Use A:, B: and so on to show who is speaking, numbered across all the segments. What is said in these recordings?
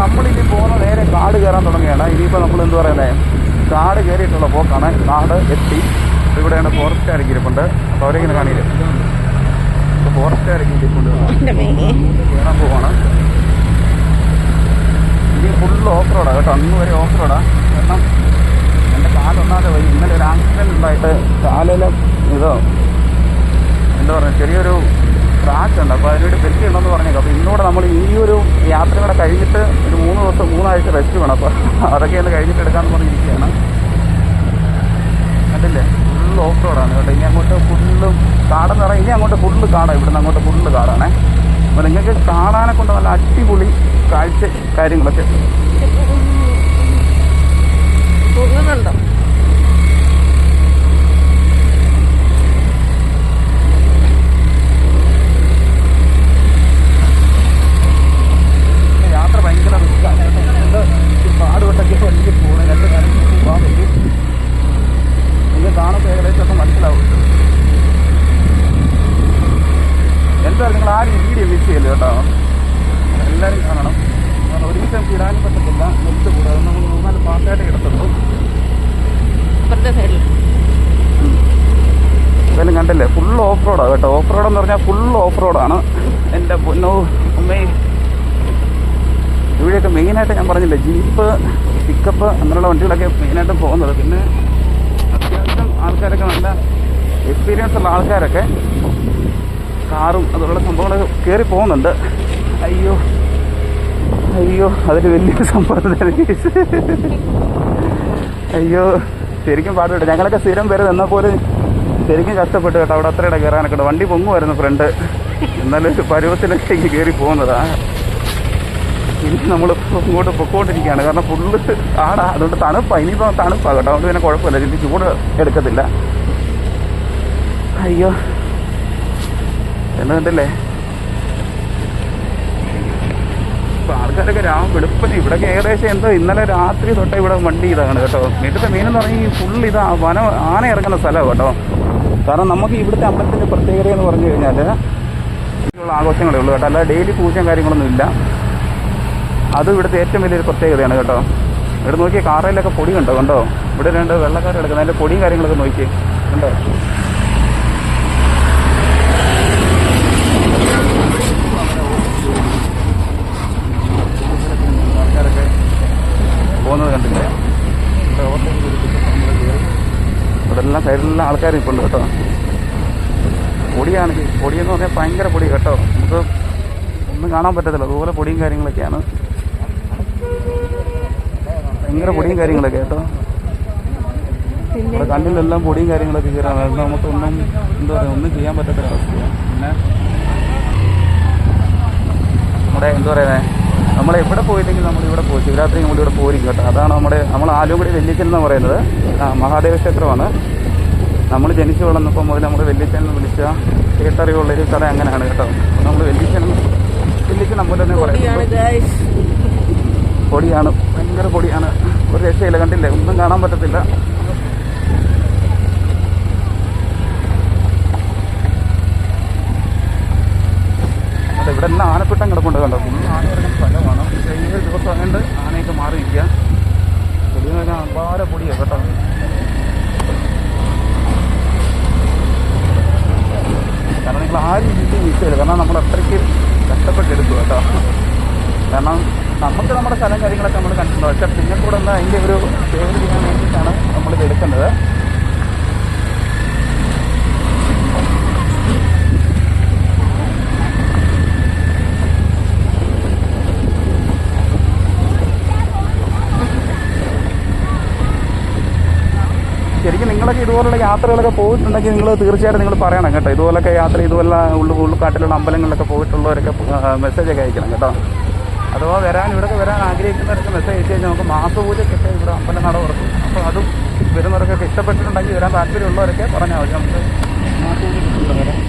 A: നമ്മളിനി പോകുന്ന നേരെ കാട് കയറാൻ തുടങ്ങുകയാണ്. ഇനിയിപ്പോൾ നമ്മൾ എന്ത് പറയുന്നത്, കാട് കയറിയിട്ടുള്ള പോക്കാണ്. കാട് എത്തി. ഇവിടെയാണ് ഫോറസ്റ്റ് ഇരിപ്പുണ്ട്. അപ്പോൾ അവരിങ്ങനെ കാണിയില്ല, ഇപ്പോൾ ഫോറസ്റ്റ് ഇരിപ്പുണ്ട്. കയറാൻ പോവാണ്. ഇനി ഫുള്ള് ഓഫ് റോഡാണ് കേട്ടോ. അന്ന് വരെ ഓഫ് റോഡാണ്. കാരണം എൻ്റെ കാലൊന്നാതെ വഴി ഇന്നലെ ഒരു ആക്സിഡൻറ്റ് ഉണ്ടായിട്ട് കാലിൽ ഇതോ എന്താ പറയുക ചെറിയൊരു ക്രാച്ച് ഉണ്ട്. അപ്പോൾ അതിനൊരു ബെൽറ്റ് ഉണ്ടെന്ന് പറഞ്ഞേക്കാം. അപ്പോൾ ഇന്നോടെ നമ്മൾ ഈ ഒരു യാത്ര കൂടെ കഴിഞ്ഞിട്ട് ഒരു 3 റെസ്റ്റ് വേണം. അപ്പോൾ അതൊക്കെ ഒന്ന് കഴിഞ്ഞിട്ട് എടുക്കാമെന്ന് പറഞ്ഞിരിക്കുകയാണ്. കണ്ടില്ലേ, ഫുള്ള് ഓഫ് റോഡാണ് കേട്ടോ. ഇനി അങ്ങോട്ട് ഫുള്ളും കാടെന്ന് പറയാം. ഇനി അങ്ങോട്ട് ഫുള്ള് കാടാണ്. ഇവിടുന്ന് അങ്ങോട്ട് ഫുള്ള് കാടാണേ. അപ്പോൾ നിങ്ങൾക്ക് കാണാനെ കൊണ്ട് നല്ല അടിപൊളി കാഴ്ച കാര്യങ്ങളൊക്കെ
B: തോന്നുന്നുണ്ടോ?
A: യാത്ര ഭയങ്കര റിസ്ക്കാണ്. പാടുപെട്ടൊക്കെ വലിയ പോകുന്നത് 2 കാലം പോകാൻ പറ്റും. നിങ്ങൾ കാണുമ്പോൾ ഏകദേശമൊക്കെ മനസ്സിലാവും. എന്തായാലും നിങ്ങൾ ആരും വീഡിയോ മിസ് ചെയ്യല്ലോ കേട്ടോ. എല്ലാവരും കാണണം. കാരണം ഒരു ദിവസം ഇടാനും പറ്റത്തില്ല. നെൽത്ത് കൂടെ നമ്മൾ 3-4 പാർട്ടായിട്ട് കിടത്തുള്ളൂ. എന്തായാലും കണ്ടില്ലേ, ഫുൾ ഓഫ് റോഡാണ് കേട്ടോ. ഓഫ് റോഡെന്ന് പറഞ്ഞാൽ ഫുൾ ഓഫ് റോഡാണ്. എൻ്റെ പൊന്നോ അമ്മേ. ഇവിടെയൊക്കെ മെയിനായിട്ട് ഞാൻ പറഞ്ഞില്ലേ, ജീപ്പ്, പിക്കപ്പ് അങ്ങനെയുള്ള വണ്ടികളൊക്കെ മെയിനായിട്ടും പോകുന്നത്. പിന്നെ അത്യാവശ്യം ആൾക്കാരൊക്കെ നല്ല എക്സ്പീരിയൻസ് ഉള്ള ആൾക്കാരൊക്കെ കാറും അതുള്ള സംഭവങ്ങളൊക്കെ കയറി പോകുന്നുണ്ട്. അയ്യോ അയ്യോ, അതൊരു വലിയൊരു സംഭവം. അയ്യോ, ശരിക്കും പാടുപെട്ടു. ഞങ്ങളൊക്കെ സ്ഥിരം പേര് നിന്നപ്പോൾ ശരിക്കും കഷ്ടപ്പെട്ടു കേട്ടോ. അവിടെ അത്ര ഇടം കയറാനൊക്കെ ഉണ്ട്. വണ്ടി പൊങ്ങുമായിരുന്നു ഫ്രണ്ട്. എന്നാലും ഒരു പരുവത്തിലൊക്കെ കയറി പോകുന്നതാണ്. ഇനി നമ്മൾ ഇങ്ങോട്ട് പൊക്കോണ്ടിരിക്കുകയാണ്. കാരണം ഫുള്ള് ആടാ. അതുകൊണ്ട് തണുപ്പാണ്. ഇനിയിപ്പോൾ തണുപ്പാണ് കേട്ടോ. അതുകൊണ്ട് പിന്നെ കുഴപ്പമില്ല. ഇതിന് ചൂട് എടുക്കത്തില്ല. അയ്യോ, എന്ന് കണ്ടില്ലേ. ഇപ്പോൾ ആൾക്കാരൊക്കെ വെളുപ്പിന് ഇവിടെയൊക്കെ ഏകദേശം എന്തോ ഇന്നലെ രാത്രി തൊട്ടേ ഇവിടെ വണ്ടി ഇതാണ് കേട്ടോ. ഇവിടുത്തെ മെയിനെന്ന് പറഞ്ഞാൽ ഈ ഫുള്ള് ഇതാ ആന ഇറങ്ങുന്ന സ്ഥലമാണ് കേട്ടോ. കാരണം നമുക്ക് ഇവിടുത്തെ അമ്പലത്തിൻ്റെ പ്രത്യേകത എന്ന് പറഞ്ഞു കഴിഞ്ഞാൽ ഉള്ള ആഘോഷങ്ങളേ ഉള്ളൂ കേട്ടോ. അല്ലാതെ ഡെയിലി പൂജയും കാര്യങ്ങളൊന്നും ഇല്ല. അത് ഇവിടുത്തെ ഏറ്റവും വലിയൊരു പ്രത്യേകതയാണ് കേട്ടോ. ഇവിടെ നോക്കിയാൽ കാറയിലൊക്കെ പൊടി കണ്ടോ. കണ്ടോ, ഇവിടെ 2 വെള്ളക്കാർ കിടക്കുന്നത്. അതിൻ്റെ പൊടിയും കാര്യങ്ങളൊക്കെ നോക്കി കണ്ടോ. ആൾക്കാരൊക്കെ പോകുന്നത് കണ്ടില്ലേ. ഇവിടെ എല്ലാം സൈഡിലെല്ലാം ആൾക്കാർ ഇപ്പോൾ ഉണ്ട് കേട്ടോ. പൊടിയാണെങ്കിൽ പൊടിയെന്ന് പറഞ്ഞാൽ ഭയങ്കര പൊടി കേട്ടോ. നമുക്ക് ഒന്നും കാണാൻ പറ്റത്തില്ല. അതുപോലെ പൊടിയും കാര്യങ്ങളൊക്കെയാണ്. ഭയങ്കര പൊടിയും കാര്യങ്ങളൊക്കെ കേട്ടോ. ഇവിടെ കണ്ണിലെല്ലാം പൊടിയും കാര്യങ്ങളൊക്കെ കയറാണ്. നമുക്കൊന്നും എന്താ പറയുക, ഒന്നും ചെയ്യാൻ പറ്റാത്ത അവസ്ഥയാണ്. പിന്നെ നമ്മുടെ എന്താ പറയുന്നത്, നമ്മളെവിടെ പോയില്ലെങ്കിൽ നമ്മളിവിടെ പോയി ശിവരാത്രി നമ്മളിവിടെ പോയിരിക്കും കേട്ടോ. അതാണ് നമ്മൾ ആലുംകുടി വെല്ലിച്ചൻ എന്ന് പറയുന്നത്. മഹാദേവ ക്ഷേത്രമാണ്. നമ്മൾ ജനിച്ചു വളർന്നപ്പോൾ മുതൽ നമ്മൾ വെല്ലിച്ചൻ എന്ന് വിളിച്ച കേട്ടറിവുള്ളൊരു കഥ അങ്ങനെയാണ് കേട്ടോ. നമ്മൾ വെല്ലിച്ചൻ നമ്മൾ തന്നെ പറയുന്നത് പൊടിയാണ്. ഭയങ്കര പൊടിയാണ്. ഒരു രക്ഷയില്ല. കണ്ടില്ലേ, ഒന്നും കാണാൻ പറ്റത്തില്ല. അതെ, ഇവിടെ എല്ലാം ആനപ്പിട്ടം കിടപ്പുണ്ട് കണ്ടോ. ഫുള്ള് ആന ഇറങ്ങുന്ന സ്ഥലമാണ്. ഈ ദിവസം ആയതുകൊണ്ട് ആനയൊക്കെ മാറിയിരിക്കുക. പൊടിയെന്ന് പറഞ്ഞാൽ അമ്പാര പൊടിയാണ് കേട്ടോ. കാരണം നിങ്ങൾ ആരും വീട്ടിൽ മിസ് ചെയ്യില്ല. കാരണം നമ്മൾ അത്രയ്ക്ക് കഷ്ടപ്പെട്ടെടുക്കും കേട്ടോ. കാരണം നമുക്ക് നമ്മുടെ സ്ഥലം കാര്യങ്ങളൊക്കെ നമ്മൾ കണ്ടിട്ടുണ്ട്. പക്ഷെ പിന്നെ കൂടെ ഒന്ന് അതിൻ്റെ ഒരു സേവ് ചെയ്യാൻ വേണ്ടിയിട്ടാണ് നമ്മളിത് എടുക്കുന്നത്. ശരിക്കും നിങ്ങളൊക്കെ ഇതുപോലുള്ള യാത്രകളൊക്കെ പോയിട്ടുണ്ടെങ്കിൽ നിങ്ങൾ തീർച്ചയായിട്ടും നിങ്ങൾ പറയണം കേട്ടോ. ഇതുപോലൊക്കെ യാത്ര ഇതുപോലെ ഉള്ളുകാട്ടിലുള്ള അമ്പലങ്ങളിലൊക്കെ പോയിട്ടുള്ളവരൊക്കെ മെസ്സേജൊക്കെ അയക്കണം കേട്ടോ. അഥവാ ഇവിടെയൊക്കെ വരാൻ ആഗ്രഹിക്കുന്നവരൊക്കെ മെസ്സേജ് അയച്ചു കഴിഞ്ഞാൽ നമുക്ക് മാസപൂജയ്ക്കൊക്കെ ഇവിടെ അമ്പലം നട തുറക്കും. അപ്പോൾ അതും വരുന്നവർക്കൊക്കെ ഇഷ്ടപ്പെട്ടിട്ടുണ്ടെങ്കിൽ വരാൻ താല്പര്യമുള്ളവരൊക്കെ പറഞ്ഞാൽ മതി. നമുക്ക് മാസപൂജയ്ക്ക് വരാം.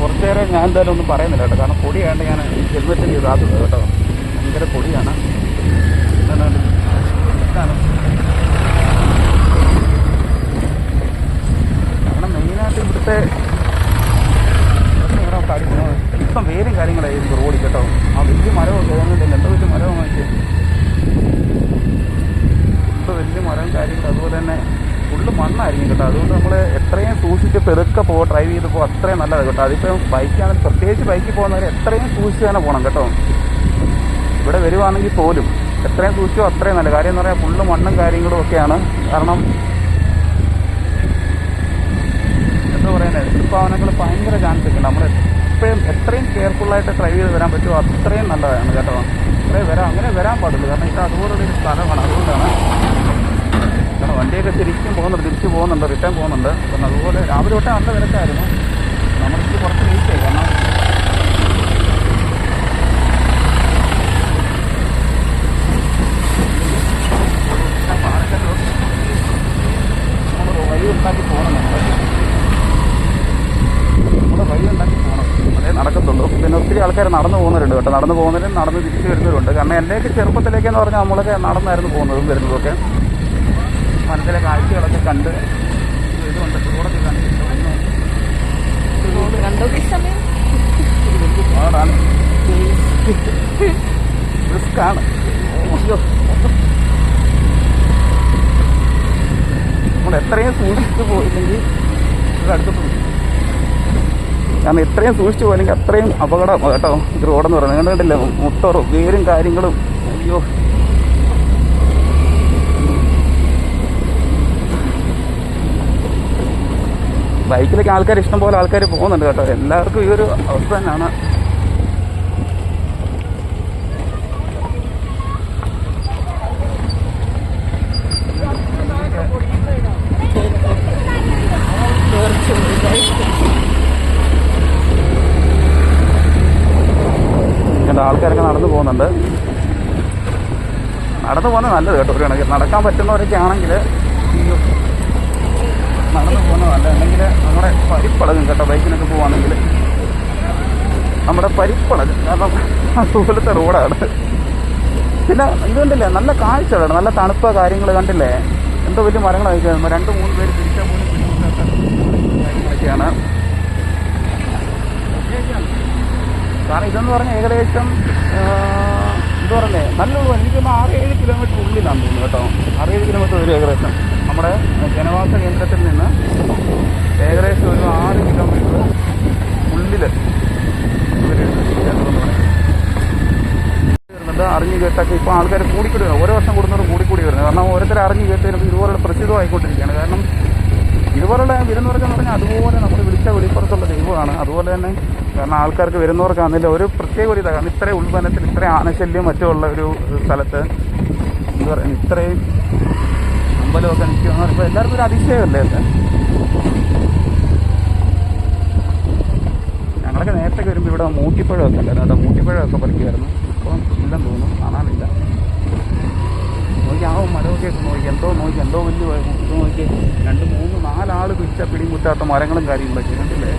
A: കുറച്ചേറെ ഞാൻ എന്തായാലും ഒന്നും പറയുന്നില്ല കേട്ടോ. കാരണം പൊടിയായിട്ട് ഞാൻ ഹെൽമെറ്റിന് ഇതാക്കുന്നത് കേട്ടോ. ഭയങ്കര പൊടിയാണ്. കാരണം മെയിനായിട്ട് ഇവിടുത്തെ മൊത്തം വേരും കാര്യങ്ങളായിരിക്കും റോഡിൽ കേട്ടോ. ആ വലിയ മരമൊക്കെ തോന്നുന്നില്ല, എന്തോ വലിയ മരവും വാങ്ങിച്ച്, ഇപ്പോൾ വലിയ മരവും കാര്യങ്ങളും. അതുപോലെ തന്നെ ഫുള്ള് മണ്ണായിരിക്കും കേട്ടോ. അതുകൊണ്ട് നമ്മൾ എത്രയും സൂക്ഷിച്ച് പെറുക്കെ ഡ്രൈവ് ചെയ്തപ്പോൾ അത്രയും നല്ലതാണ് കേട്ടോ. അതിപ്പോൾ ബൈക്കാണെങ്കിൽ പ്രത്യേകിച്ച് ബൈക്കിൽ പോകുന്നവർ എത്രയും സൂക്ഷിച്ച് തന്നെ പോകണം കേട്ടോ. ഇവിടെ വരുവാണെങ്കിൽ പോലും എത്രയും സൂക്ഷിച്ചോ അത്രയും നല്ല കാര്യം എന്ന് പറഞ്ഞാൽ ഫുള്ള് മണ്ണും കാര്യങ്ങളും ഒക്കെയാണ്. കാരണം എന്താ പറയുന്നത്, ട്രിപ്പാവനങ്ങൾ ഭയങ്കര ചാൻസ് ഒക്കെ. നമ്മൾ എത്രയും കെയർഫുള്ളായിട്ട് ഡ്രൈവ് ചെയ്ത് വരാൻ പറ്റുമോ അത്രയും നല്ലതാണ് കേട്ടോ. അങ്ങനെ വരാൻ പാടുള്ളൂ. കാരണം ഇത് അതുപോലുള്ളൊരു സ്ഥലമാണ്. അതുകൊണ്ടാണ് കാരണം വണ്ടിയൊക്കെ ശരിക്കും പോകുന്നുണ്ട്, തിരിച്ച് പോകുന്നുണ്ട്, റിട്ടേൺ പോകുന്നുണ്ട്. കാരണം അതുപോലെ രാവിലെ തൊട്ടേ നല്ല തിരക്കായിരുന്നു. നമ്മൾക്ക് കുറച്ച് ലേറ്റായി. കാരണം നമ്മൾ വഴി ഉണ്ടാക്കി പോകണം, നമ്മുടെ വഴി ഉണ്ടാക്കി പോകണം, അതേ നടക്കത്തുള്ളൂ. പിന്നെ ഒത്തിരി ആൾക്കാർ നടന്നു പോകുന്നവരുണ്ട് കേട്ടോ. നടന്നു പോകുന്നവരും നടന്ന് തിരിച്ച് വരുന്നവരുണ്ട്. കാരണം എൻ്റെയൊക്കെ ചെറുപ്പത്തിലേക്കെന്ന് പറഞ്ഞാൽ നമ്മളൊക്കെ നടന്നായിരുന്നു പോകുന്നതും വരുന്നതൊക്കെ. മനസ്സിലെ കാഴ്ചകളൊക്കെ കണ്ട് ഇതുകൊണ്ട് റോഡൊക്കെ കണ്ട് പാടാണ്, റിസ്ക്കാണ്. നമ്മൾ എത്രയും സൂക്ഷിച്ച് പോയില്ലെങ്കിൽ അടുത്ത് പോകും. കാരണം എത്രയും സൂക്ഷിച്ച് പോയില്ലെങ്കിൽ അത്രയും അപകടം കേട്ടോ ഇത് റോഡെന്ന് പറയുന്നത്. കണ്ടിട്ടില്ല മുട്ടറും വേരും കാര്യങ്ങളും. അയ്യോ, ബൈക്കിലൊക്കെ ആൾക്കാർ ഇഷ്ടംപോലെ ആൾക്കാർ പോകുന്നുണ്ട് കേട്ടോ. എല്ലാവർക്കും ഈ ഒരു അവസ്ഥ തന്നെയാണ്. ആൾക്കാരൊക്കെ നടന്നു പോകുന്നുണ്ട്. നടന്നു പോകുന്നത് നല്ലത് കേട്ടോ. ഒരു കണക്കിൽ നടക്കാൻ പറ്റുന്നവരൊക്കെ ആണെങ്കിൽ നടന്നു പോകുന്നത് നല്ല. അല്ലെങ്കിൽ നമ്മുടെ പരിപ്പളകും കേട്ടോ. ബൈക്കിനൊക്കെ പോവുകയാണെങ്കിൽ നമ്മുടെ പരിപ്പളകും. കാരണം അതുപോലത്തെ റോഡാണ്. പിന്നെ ഇതുകൊണ്ടില്ലേ നല്ല കാഴ്ചകളാണ്, നല്ല തണുപ്പ് കാര്യങ്ങൾ കണ്ടില്ലേ. എന്തോ വലിയ മരങ്ങളായിരിക്കും. 2-3 പേര് തിരിച്ചാൽ പോലും കാര്യങ്ങളൊക്കെയാണ്. കാരണം ഇതെന്ന് പറഞ്ഞാൽ ഏകദേശം എന്താ പറഞ്ഞേ നല്ല എനിക്കൊന്ന് 6-7 കിലോമീറ്റർ ഉള്ളിലാണെന്ന് തോന്നുന്നു കേട്ടോ. 6-7 കിലോമീറ്റർ വരും ഏകദേശം. നമ്മുടെ ജനവാസ കേന്ദ്രത്തിൽ നിന്ന് ഏകദേശം ഒരു 6 കിലോമീറ്റർ ഉള്ളിൽ വരുന്നുണ്ട്. അറിഞ്ഞു കേട്ടൊക്കെ ഇപ്പോൾ ആൾക്കാർ കൂടിക്കൂടി വരുന്നത്, ഓരോ വർഷം കൂടുന്നവർ കൂടിക്കൂടി വരുന്നത്. കാരണം ഓരോരുത്തർ അറിഞ്ഞു കേട്ട് വരുമ്പോൾ ഇതുപോലുള്ള പ്രസിദ്ധമായിക്കൊണ്ടിരിക്കുകയാണ്. കാരണം ഇതുപോലുള്ള വരുന്നവർക്കെന്ന് പറഞ്ഞാൽ അതുപോലെ നമ്മൾ വിളിച്ച വെളിപ്പുറത്തുള്ള ദൈവമാണ്. അതുപോലെ തന്നെ കാരണം ആൾക്കാർക്ക് വരുന്നവർക്കാണെന്നില്ല ഒരു പ്രത്യേക ഒരു ഇതാണ്. ഇത്രയും ഉൾവനത്തിൽ ഇത്രയും ആനശല്യം മറ്റുള്ള ഒരു സ്ഥലത്ത് എന്താ പറയുക ഇത്രയും അമ്പലമൊക്കെ നിൽക്കുകയെന്ന് പറയുമ്പോൾ എല്ലാവർക്കും ഒരു അതിശയമല്ലേ അത്. ഞങ്ങളൊക്കെ നേരത്തെ വരുമ്പോൾ ഇവിടെ മൂട്ടിപ്പഴമൊക്കെ ഉണ്ടായിരുന്നു കേട്ടോ. മൂട്ടിപ്പഴമൊക്കെ പറിക്കുമായിരുന്നു. ഇപ്പം ഇല്ലെന്ന് തോന്നുന്നു, കാണാനില്ല. നോക്കി ആ മരമൊക്കെ നോക്കി എന്തോ വലിയ ഇത് നോക്കി 2-3-4 ആൾ പിടിമുറ്റാത്ത മരങ്ങളും കാര്യങ്ങളൊക്കെ കണ്ടില്ലേ.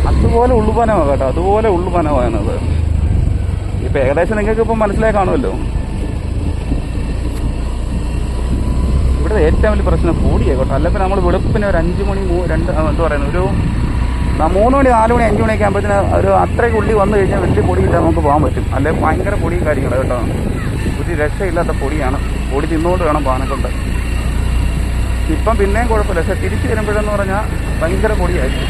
A: അതുപോലെ ഉള്ളുപനമാണ് കേട്ടോ. അതുപോലെ ഉള്ളുപനമാണത്. ഇപ്പം ഏകദേശം നിങ്ങൾക്ക് ഇപ്പം മനസ്സിലായി കാണുമല്ലോ. ഇവിടെ ഏറ്റവും വലിയ പ്രശ്നം പൊടിയാണ് കേട്ടോ. അല്ലെങ്കിൽ നമ്മൾ വെളുപ്പിന് ഒരു 5 മണി എന്താ പറയുന്നത് ഒരു 3 മണി 4 മണി 5 മണിയൊക്കെ ആകുമ്പോഴത്തേന് ഒരു അത്രയ്ക്ക് ഉള്ളി വന്നു കഴിഞ്ഞാൽ വലിയ പൊടിയില്ലാതെ നമുക്ക് പോകാൻ പറ്റും. അല്ലെങ്കിൽ ഭയങ്കര പൊടിയും കാര്യങ്ങളും കേട്ടോ. ഒരു രക്ഷയില്ലാത്ത പൊടിയാണ്. പൊടി തിന്നുകൊണ്ട് വേണം പോകാനൊക്കെ. ഇപ്പം പിന്നെയും കുഴപ്പമില്ല. പക്ഷെ തിരിച്ച് വരുമ്പോഴെന്ന് പറഞ്ഞാൽ ഭയങ്കര പൊടിയായിരിക്കും.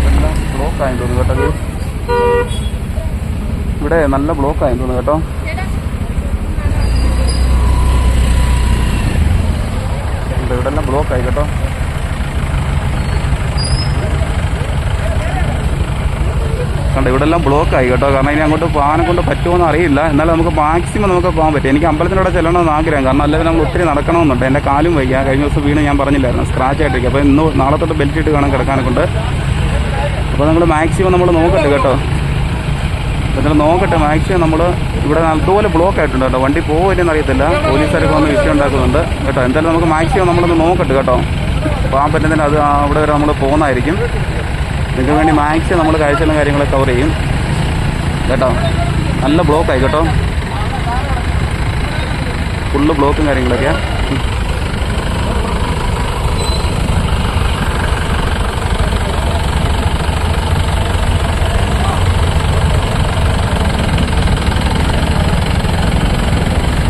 A: എല്ലാം ബ്ലോക്കായി തോന്നുന്നു കേട്ടോ. ഇവിടെ നല്ല ബ്ലോക്കായി തോന്നുന്നു കേട്ടോ. ഇവിടെ എല്ലാം ബ്ലോക്കായി കേട്ടോ. കണ്ടോ ഇവിടെ എല്ലാം ബ്ലോക്കായി കേട്ടോ. കാരണം ഇനി അങ്ങോട്ട് പോകാനെ കൊണ്ട് പറ്റുമോയെന്ന് അറിയില്ല. എന്നാലും നമുക്ക് മാക്സിമം നമുക്ക് പോകാൻ പറ്റും. എനിക്ക് അമ്പലത്തിനോടെ ചെല്ലണമെന്ന് ആഗ്രഹം. കാരണം അല്ലെങ്കിൽ നമ്മൾ ഒത്തിരി നടക്കണമെന്നുണ്ട്. എൻ്റെ കാലും വയ്യ. കഴിഞ്ഞ ദിവസം വീണ് ഞാൻ പറഞ്ഞില്ലായിരുന്നു, സ്ക്രാച്ച് ആയിട്ടിരിക്കും. അപ്പോൾ നാളെ തൊട്ട് ബെൽറ്റ് ഇട്ട് കാണാൻ കിടക്കാനെ കൊണ്ട്. അപ്പോൾ നമ്മൾ മാക്സിമം നമ്മൾ നോക്കട്ടെ കേട്ടോ. എന്നിട്ട് നോക്കട്ടെ മാക്സിമം നമ്മൾ ഇവിടെ അതുപോലെ ബ്ലോക്ക് ആയിട്ടുണ്ട് കേട്ടോ. വണ്ടി പോവില്ലെന്ന് അറിയത്തില്ല. പോലീസുകാരൊക്കെ വന്ന് വിഷയം ഉണ്ടാക്കുന്നുണ്ട് കേട്ടോ. എന്തായാലും നമുക്ക് മാക്സിമം നമ്മളൊന്ന് നോക്കട്ടെ കേട്ടോ. പോകാൻ പറ്റുന്നതിന് അത് അവിടെ വരെ നമ്മൾ പോകുന്നതായിരിക്കും. നിങ്ങൾക്ക് വേണ്ടി മാക്സിമം നമ്മൾ കാഴ്ചകളും കാര്യങ്ങളൊക്കെ കവർ ചെയ്യും കേട്ടോ. നല്ല ബ്ലോക്കായി കേട്ടോ. ഫുള്ള് ബ്ലോക്കും കാര്യങ്ങളൊക്കെയാണ്.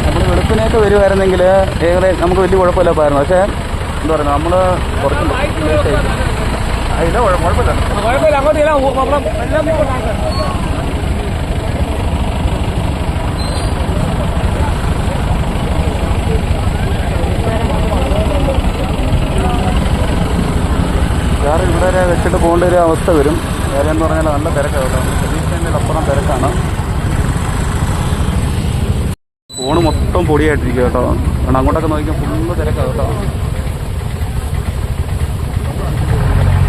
A: നമ്മൾ വെളുപ്പിനൊക്കെ വരുമായിരുന്നെങ്കിൽ ഏകദേശം നമുക്ക് വലിയ കുഴപ്പമില്ലായിരുന്നു. പക്ഷേ എന്താ പറയുക, നമ്മൾ കുറച്ച് ഇല്ല കുഴപ്പമില്ല. കാർ ഇവിടെ വരെ വെച്ചിട്ട് പോകേണ്ട ഒരു അവസ്ഥ വരും. കാര്യം എന്ന് പറഞ്ഞാൽ നല്ല തിരക്കാണ് കേട്ടോ. പ്രതീക്ഷേൻ്റെ അപ്പുറം തിരക്കാണ്. ഫോണ് മൊത്തം പൊടിയായിട്ടിരിക്കുക കേട്ടോ. കാരണം അങ്ങോട്ടൊക്കെ നോക്കിയാൽ ഫുള്ള് തിരക്കാണ് കേട്ടോ.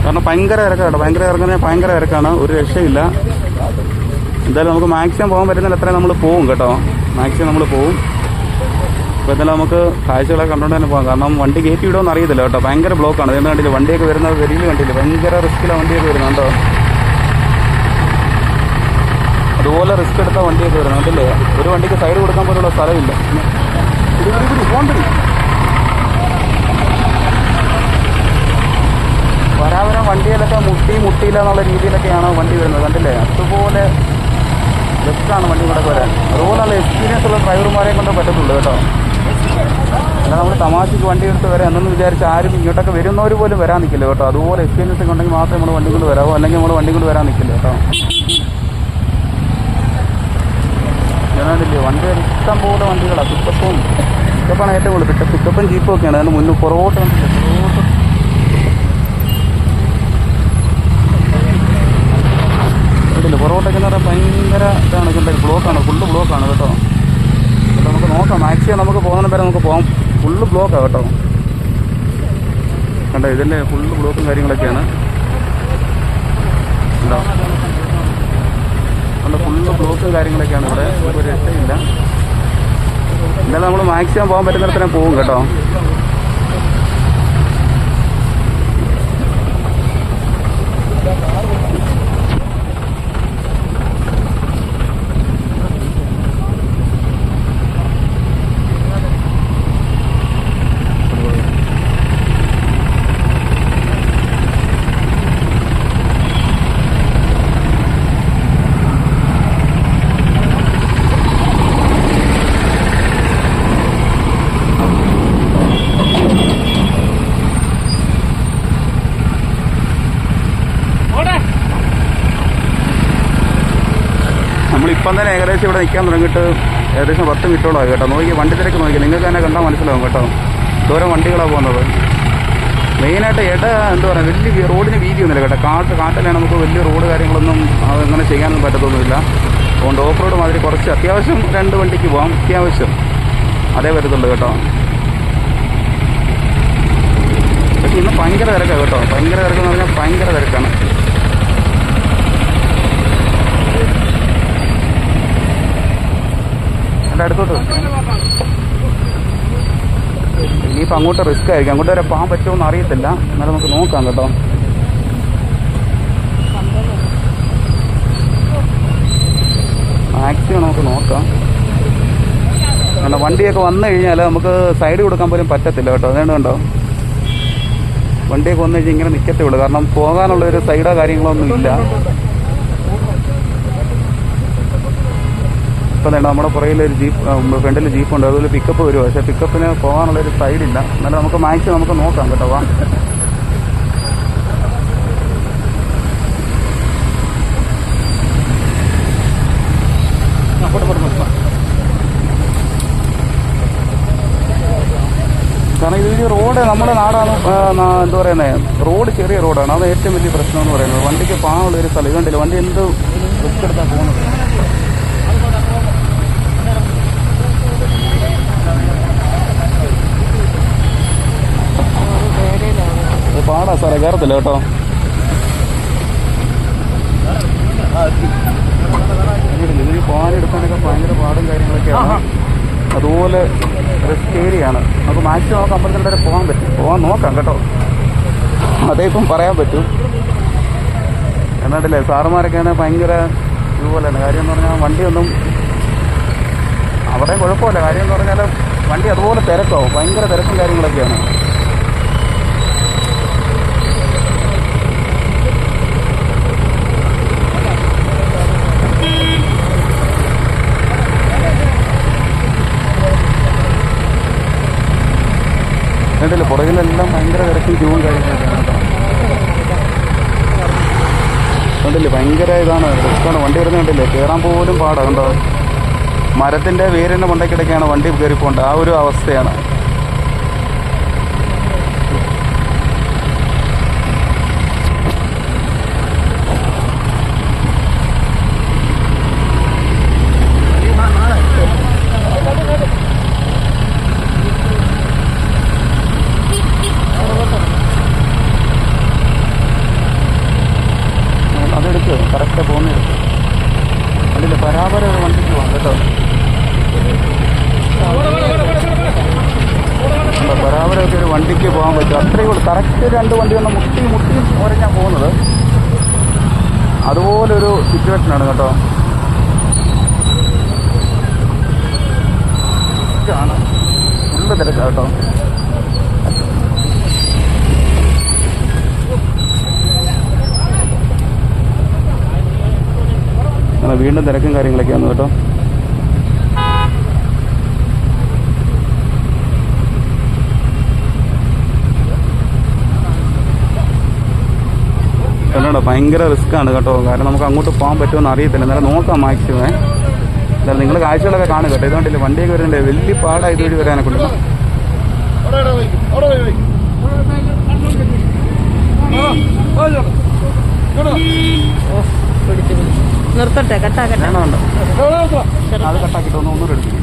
A: കാരണം ഭയങ്കര തിരക്കാണ് കേട്ടോ. ഭയങ്കര ഇറങ്ങുന്നത് ഭയങ്കര തിരക്കാണ്. ഒരു രക്ഷയില്ല. എന്തായാലും നമുക്ക് മാക്സിമം പോകാൻ പറ്റുന്നതിൽ അത്രയും നമ്മൾ പോവും കേട്ടോ. മാക്സിമം നമ്മൾ പോവും. അപ്പോൾ എന്തായാലും നമുക്ക് കാഴ്ചകളൊക്കെ കണ്ടുകൊണ്ട് തന്നെ പോകാം. കാരണം വണ്ടി കയറ്റി വിടുമെന്ന് അറിയത്തില്ല കേട്ടോ. ഭയങ്കര ബ്ലോക്കാണ്. എന്ന് കണ്ടില്ല, വണ്ടിയൊക്കെ വരുന്നത് വലിയ കണ്ടില്ല. ഭയങ്കര റിസ്ക്കിലാണ് വണ്ടിയൊക്കെ വരുന്നത് കേട്ടോ. അതുപോലെ റിസ്ക് എടുത്ത വണ്ടിയൊക്കെ വരുന്നത് കണ്ടില്ലേ. ഒരു വണ്ടിക്ക് സൈഡ് കൊടുക്കാൻ പോലുള്ള സ്ഥലമില്ല. പോകണ്ടേ വരാവരം വണ്ടിയിലൊക്കെ മുട്ടിയില്ല എന്നുള്ള രീതിയിലൊക്കെയാണ് വണ്ടി വരുന്നത് കണ്ടില്ലേ. അതുപോലെ ബെസ്റ്റാണ് വണ്ടി ഇവിടെ വരാൻ. അതുപോലെയുള്ള എക്സ്പീരിയൻസ് ഉള്ള ഡ്രൈവർമാരെ കൊണ്ട് പറ്റത്തുള്ളൂ കേട്ടോ. അല്ല നമ്മൾ തമാശയ്ക്ക് വണ്ടി എടുത്ത് വരാം എന്നൊന്ന് വിചാരിച്ച് ആരും ഇങ്ങോട്ടൊക്കെ വരുന്നവർ പോലും വരാൻ നിൽക്കില്ല കേട്ടോ. അതുപോലെ എക്സ്പീരിയൻസ് ഒക്കെ ഉണ്ടെങ്കിൽ മാത്രമേ നമ്മൾ വണ്ടി കൊണ്ട് വരാവോ, അല്ലെങ്കിൽ നമ്മൾ വണ്ടി കൊണ്ട് വരാൻ നിൽക്കില്ല കേട്ടോ. ഞാനില്ലേ വണ്ടി ഇഷ്ടം പോലെ വണ്ടികളാണ്. പിക്കപ്പാണ് ഏറ്റവും കൂടുതൽ. പിക്കപ്പും ജീപ്പും ഒക്കെയാണ്. അതിന് മുന്നിൽ പുറകോട്ട് കണ്ടില്ല. പുറകോട്ടൊക്കെ എന്ന് പറഞ്ഞാൽ ഭയങ്കര ഇതാണ്. കണ്ടത് ബ്ലോക്കാണ്. ഫുള്ള് ബ്ലോക്കാണ് കേട്ടോ. അപ്പോൾ നമുക്ക് നോക്കാം. മാക്സിമം നമുക്ക് പോകുന്ന വരെ നമുക്ക് പോകാം. ഫുള്ള് ബ്ലോക്കാണ് കേട്ടോ. കണ്ടോ ഇതിൻ്റെ ഫുള്ള് ബ്ലോക്കും കാര്യങ്ങളൊക്കെയാണ്. ഉണ്ടോ കണ്ടോ ഫുള്ള് ബ്ലോക്കും കാര്യങ്ങളൊക്കെയാണ് ഇവിടെ. ഒരു രക്ഷയില്ല. എന്തായാലും നമ്മൾ മാക്സിമം പോകാൻ പറ്റുന്നിടത്തന്നെ പോകും കേട്ടോ. നമ്മളിപ്പം തന്നെ ഏകദേശം ഇവിടെ നിൽക്കാൻ തുടങ്ങിയിട്ട് ഏകദേശം 10 മിനിറ്റോളായി കേട്ടോ. നോക്കി വണ്ടി തിരക്ക് നോക്കി നിങ്ങൾക്ക് തന്നെ കണ്ടാൽ മനസ്സിലാവും കേട്ടോ. ദൂരം വണ്ടികളാണ് പോകുന്നത്. മെയിനായിട്ട് എന്താ പറയുക, വലിയ റോഡിന് വീതിയൊന്നുമില്ല കേട്ടോ. കാട്ടിലാണ് നമുക്ക് വലിയ റോഡ് കാര്യങ്ങളൊന്നും അങ്ങനെ ചെയ്യാനൊന്നും പറ്റത്തൊന്നുമില്ല. അതുകൊണ്ട് ഓഫ് റോഡ് മാതിരി കുറച്ച് അത്യാവശ്യം 2 വണ്ടിക്ക് പോകാം. അത്യാവശ്യം അതേ പറ്റത്തുള്ളൂ കേട്ടോ. പക്ഷെ ഇന്ന് ഭയങ്കര തിരക്കാണ് കേട്ടോ. ഭയങ്കര തിരക്കെന്ന് പറഞ്ഞാൽ ഭയങ്കര തിരക്കാണ്. അടുത്തോട്ട് ഇനിയിപ്പോൾ അങ്ങോട്ട് റിസ്ക് ആയിരിക്കും. അങ്ങോട്ട് വരെ പോകാൻ പറ്റുമോയെന്ന് അറിയത്തില്ല. എന്നാലും നമുക്ക് നോക്കാം കേട്ടോ. മാക്സിമം നമുക്ക് നോക്കാം. കാരണം വണ്ടിയൊക്കെ വന്നു കഴിഞ്ഞാൽ നമുക്ക് സൈഡ് കൊടുക്കാൻ പോലും പറ്റത്തില്ല കേട്ടോ. അതുകൊണ്ട് കണ്ടോ വണ്ടിയൊക്കെ വന്നു കഴിഞ്ഞാൽ ഇങ്ങനെ നിൽക്കത്തേ ഉള്ളൂ. കാരണം പോകാനുള്ളൊരു സൈഡോ കാര്യങ്ങളൊന്നും ഇല്ല. ഇപ്പം തന്നെ നമ്മുടെ പുറകിലൊരു ജീപ്പ്, ഫ്രണ്ടിൽ ജീപ്പുണ്ട്. അതുപോലെ പിക്കപ്പ് വരുമോ. പക്ഷേ പിക്കപ്പിന് പോകാനുള്ളൊരു സൈഡില്ല. എന്നാലും നമുക്ക് മാക്സിമം നമുക്ക് നോക്കാം കേട്ടോ. വാ കാരണം ഇത് റോഡ് നമ്മുടെ നാടാണ്. എന്താ പറയുന്നത്, റോഡ് ചെറിയ റോഡാണ്. അത് ഏറ്റവും വലിയ പ്രശ്നം എന്ന് പറയുന്നത്. വണ്ടിക്ക് പോകാനുള്ളൊരു സ്ഥലം ഇതുണ്ടല്ലോ. വണ്ടി എന്ത് റിസ്ക് എടുത്താൽ പോകുന്നത്. പാടാ സാറേ, കയറത്തില്ല കേട്ടോ. ഇതിന് പോകാനെടുക്കാനൊക്കെ ഭയങ്കര പാടും കാര്യങ്ങളൊക്കെയാണ്. അതുപോലെ റിസ്ക് ഏരിയയാണ്. നമുക്ക് മാക്സിമം നമുക്ക് അമ്പലത്തിൻ്റെ വരെ പോകാൻ നോക്കാം കേട്ടോ. അതേ ഇപ്പം പറയാൻ പറ്റും. എന്നിട്ടില്ലേ സാറുമാരൊക്കെയാണ് ഭയങ്കര ഇതുപോലെയാണ്. കാര്യം എന്ന് പറഞ്ഞാൽ വണ്ടിയൊന്നും അവിടെ കുഴപ്പമില്ല. കാര്യം എന്ന് പറഞ്ഞാൽ വണ്ടി അതുപോലെ തിരക്കാവും, ഭയങ്കര തിരക്കും കാര്യങ്ങളൊക്കെയാണ്. കണ്ടില്ല, പുറകിലെല്ലാം ഭയങ്കര തിരക്കും ക്യൂവും കാര്യങ്ങളൊക്കെയാണ് കേട്ടോ. കണ്ടില്ലേ, ഭയങ്കര ഇതാണ്, റിസ്ക്കാണ്. വണ്ടി വരുന്നത് കണ്ടില്ലേ, കയറാൻ പോലും പാടാണ് കണ്ടോ. മരത്തിൻ്റെ വേരിൻ്റെ മണ്ടയ്ക്കിടയ്ക്കാണ് വണ്ടി കയറിപ്പോണ്ട്, ആ ഒരു അവസ്ഥയാണ്. അതെടുക്ക്, കറക്റ്റ് പോകുന്നെടുക്ക്. അതില്ല, പരാപര വണ്ടിക്ക് പോകാം കേട്ടോ. ബരാബരൊക്കെ ഒരു വണ്ടിക്ക് പോകാൻ പറ്റും, അത്രയേ ഉള്ളൂ. കറക്റ്റ് 2 വണ്ടി ഒന്ന് മുട്ടി ഓരഞ്ഞാൽ പോകുന്നത്. അതുപോലൊരു സിറ്റുവേഷനാണ് കേട്ടോ. ഇതാണ് ഫുള്ള് തിരക്കാണ് കേട്ടോ. അങ്ങനെ വീണ്ടും തിരക്കും കാര്യങ്ങളൊക്കെയാണ് കേട്ടോ. കണ്ടോ, ഭയങ്കര റിസ്ക്കാണ് കേട്ടോ. കാരണം നമുക്ക് അങ്ങോട്ട് പോകാൻ പറ്റുമെന്ന് അറിയത്തില്ല. എന്നാലും നോക്കാം മാക്സിമം. എന്നാലും നിങ്ങൾ കാഴ്ചകളൊക്കെ കാണും കേട്ടോ. ഇതുകൊണ്ടില്ല, വണ്ടിയൊക്കെ വരുന്നുണ്ട്, വലിയ പാടാണ് ഇതുവഴി വരാനൊക്കെ ഉണ്ട്.
B: നിർത്തട്ടെ, കട്ടാക്കട്ടെ.
A: വേണ്ട വേണ്ട, അത് കട്ടാക്കിയിട്ട് ഒന്നുകൂടെ എടുക്കും.